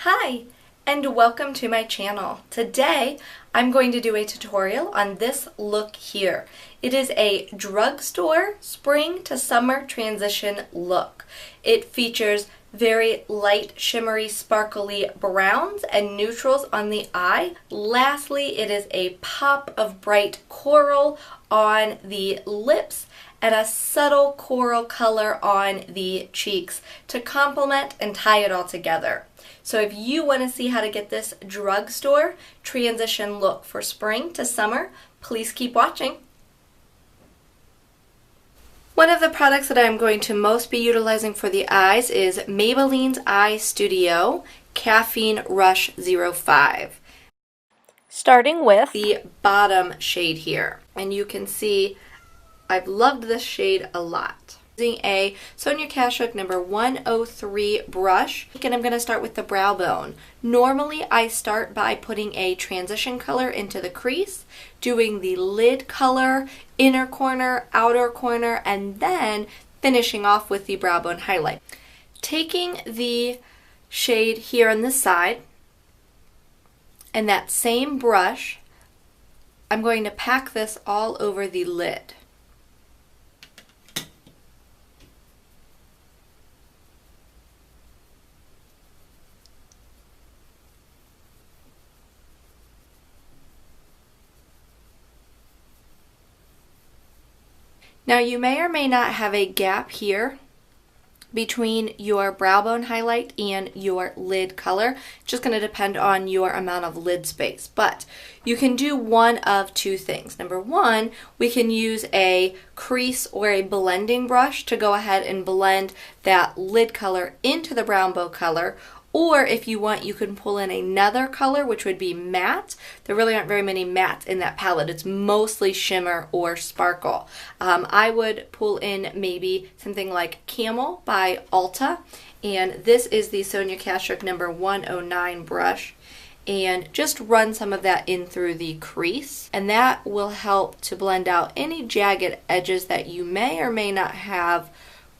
Hi, and welcome to my channel. Today, I'm going to do a tutorial on this look here. It is a drugstore spring to summer transition look. It features very light, shimmery, sparkly browns and neutrals on the eye. Lastly, it is a pop of bright coral on the lips and a subtle coral color on the cheeks to complement and tie it all together. So if you want to see how to get this drugstore transition look for spring to summer, please keep watching. One of the products that I'm going to most be utilizing for the eyes is Maybelline's Eye Studio Caffeine Rush 05. Starting with the bottom shade here. And you can see I've loved this shade a lot. Using a Sonia Kashuk number 103 brush, and I'm going to start with the brow bone. Normally I start by putting a transition color into the crease, doing the lid color, inner corner, outer corner, and then finishing off with the brow bone highlight. Taking the shade here on this side, and that same brush, I'm going to pack this all over the lid. Now you may or may not have a gap here between your brow bone highlight and your lid color. Just going to depend on your amount of lid space. But you can do one of two things. Number one, we can use a crease or a blending brush to go ahead and blend that lid color into the brown bone color. Or if you want, you can pull in another color, which would be matte. There really aren't very many mattes in that palette. It's mostly shimmer or sparkle. I would pull in maybe something like Camel by Ulta. And this is the Sonia Kashuk number 109 brush. And just run some of that in through the crease. And that will help to blend out any jagged edges that you may or may not have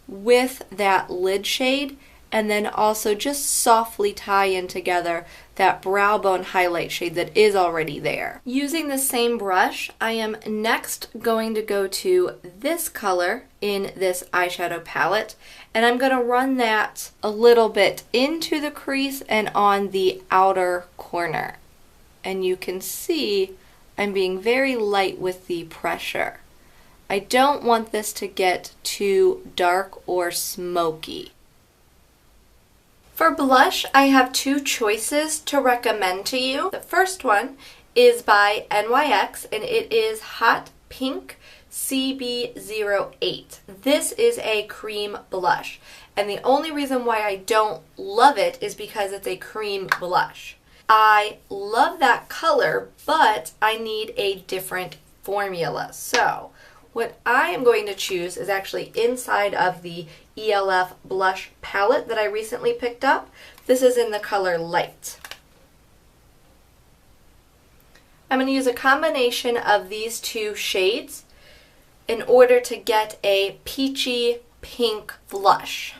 with that lid shade. And then also just softly tie in together that brow bone highlight shade that is already there. Using the same brush, I am next going to go to this color in this eyeshadow palette, and I'm going to run that a little bit into the crease and on the outer corner. And you can see I'm being very light with the pressure. I don't want this to get too dark or smoky. For blush, I have two choices to recommend to you. The first one is by NYX, and it is Hot Pink CB08. This is a cream blush, and the only reason why I don't love it is because it's a cream blush. I love that color, but I need a different formula. So what I am going to choose is actually inside of the ELF blush palette that I recently picked up. This is in the color Light. I'm going to use a combination of these two shades in order to get a peachy pink blush.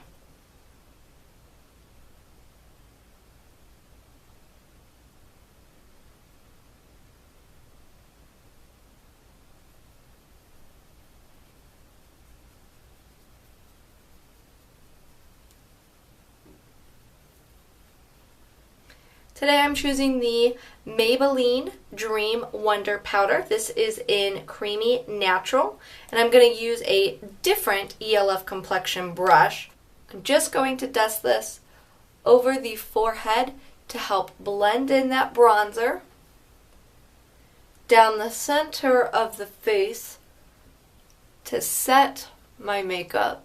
Today I'm choosing the Maybelline Dream Wonder Powder. This is in Creamy Natural, and I'm going to use a different ELF complexion brush. I'm just going to dust this over the forehead to help blend in that bronzer, down the center of the face to set my makeup,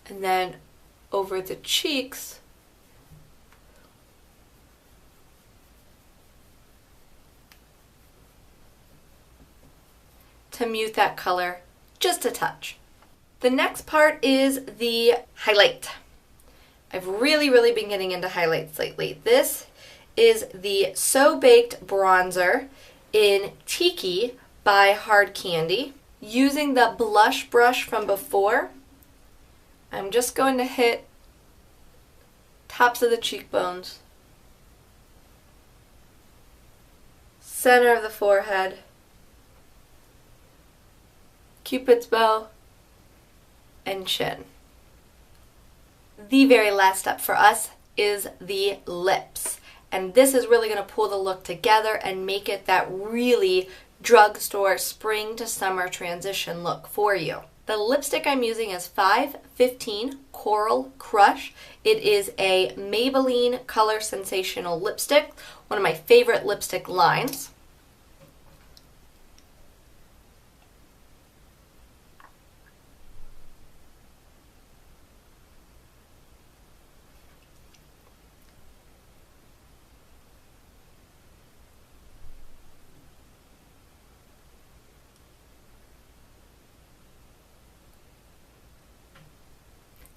and then over the cheeks to mute that color just a touch. The next part is the highlight. I've really been getting into highlights lately. This is the So Baked bronzer in Tiki by Hard Candy. Using the blush brush from before, I'm just going to hit tops of the cheekbones, center of the forehead, Cupid's bow, and chin. The very last step for us is the lips. And this is really going to pull the look together and make it that really drugstore spring to summer transition look for you. The lipstick I'm using is 515 Coral Crush. It is a Maybelline Color Sensational lipstick, one of my favorite lipstick lines.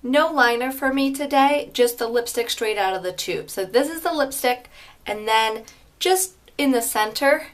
No liner for me today, just the lipstick straight out of the tube. So this is the lipstick, and then just in the center,